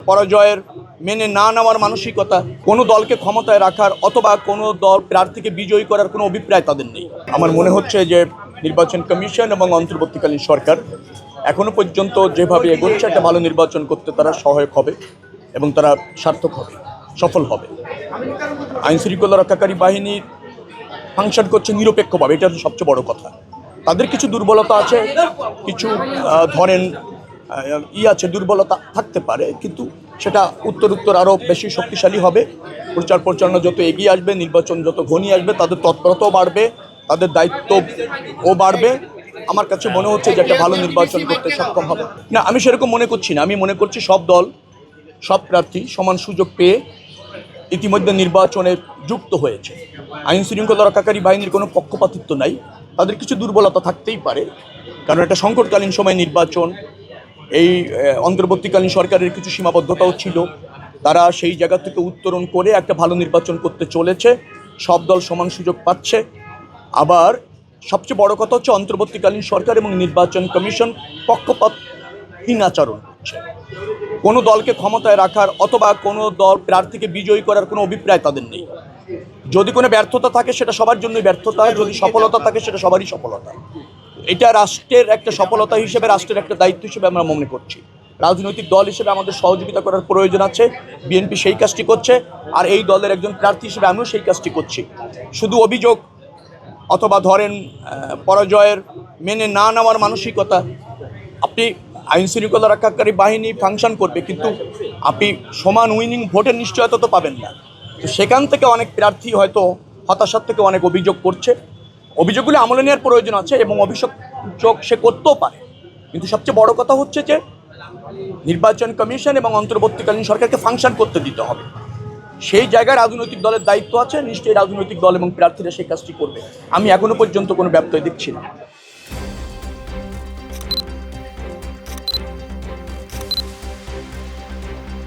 পরাজয়ের মেনে না নেওয়ার মানসিকতা, কোনো দলকে ক্ষমতায় রাখার অথবা কোনো দল প্রার্থীকে বিজয়ী করার কোনো অভিপ্রায় তাদের নেই। আমার মনে হচ্ছে যে নির্বাচন কমিশন এবং অন্তর্বর্তীকালীন সরকার এখনো পর্যন্ত যেভাবে এগোচ্ছে একটা ভালো নির্বাচন করতে তারা সহায়ক হবে এবং তারা সার্থক হবে, সফল হবে। আইনশৃঙ্খলা রক্ষাকারী বাহিনী ফাংশন করছে নিরপেক্ষভাবে, এটা সবচেয়ে বড় কথা। তাদের কিছু দুর্বলতা আছে, কিছু ধরেন আছে, দুর্বলতা থাকতে পারে, কিন্তু সেটা উত্তর আরও বেশি শক্তিশালী হবে। প্রচার পরিচালনা যত এগিয়ে আসবে, নির্বাচন যত ঘনিয়ে আসবে, তাদের তৎপরতাও বাড়বে, তাদের দায়িত্বও বাড়বে। আমার কাছে মনে হচ্ছে যে একটা ভালো নির্বাচন করতে সক্ষম হবে। না, আমি সেরকম মনে করছি না। আমি মনে করছি সব দল, সব প্রার্থী সমান সুযোগ পেয়ে ইতিমধ্যে নির্বাচনে যুক্ত হয়েছে। আইন শৃঙ্খলা রক্ষাকারী বাহিনীর কোনো পক্ষপাতিত্ব নাই। তাদের কিছু দুর্বলতা থাকতেই পারে, কারণ একটা সংকটকালীন সময় নির্বাচন, এই অন্তর্বর্তীকালীন সরকারের কিছু সীমাবদ্ধতাও ছিল। তারা সেই জায়গা থেকে উত্তরণ করে একটা ভালো নির্বাচন করতে চলেছে। সব দল সমান সুযোগ পাচ্ছে। আবার সবচেয়ে বড় কথা হচ্ছে অন্তর্বর্তীকালীন সরকার এবং নির্বাচন কমিশন পক্ষপাতহীন আচরণ করছে। কোনো দলকে ক্ষমতায় রাখার অথবা কোনো দল প্রার্থীকে বিজয়ী করার কোনো অভিপ্রায় তাদের নেই। যদি কোনো ব্যর্থতা থাকে সেটা সবার জন্যই ব্যর্থতা, যদি সফলতা থাকে সেটা সবারই সফলতা। এটা রাষ্ট্রের একটা সফলতা হিসেবে, রাষ্ট্রের একটা দায়িত্ব হিসেবে আমরা মনে করছি। রাজনৈতিক দল হিসেবে আমাদের সহযোগিতা করার প্রয়োজন আছে। বিএনপি সেই কাজটি করছে, আর এই দলের একজন প্রার্থী হিসেবে আমিও সেই কাজটি করছি। শুধু অভিযোগ অথবা ধরেন পরাজয়ের মেনে না নেওয়ার মানসিকতা, আপনি আইন শৃঙ্খলা রক্ষাকারী বাহিনী ফাংশন করবে, কিন্তু আপনি সমান উইনিং ভোটের নিশ্চয়তা তো পাবেন না। তো সেখান থেকে অনেক প্রার্থী হয়তো হতাশার থেকে অনেক অভিযোগ করছে। অভিযোগগুলি আমলে নেওয়ার প্রয়োজন আছে এবং অভিযোগ সে করতেও পারে, কিন্তু সবচেয়ে বড় কথা হচ্ছে যে নির্বাচন কমিশন এবং অন্তর্বর্তীকালীন সরকারকে ফাংশন করতে দিতে হবে। সেই জায়গায় রাজনৈতিক দলের দায়িত্ব আছে, নিশ্চয়ই রাজনৈতিক দল এবং প্রার্থীরা সেই কাজটি করবে। আমি এখনো পর্যন্ত কোনো ব্যত্যয় দেখছি না।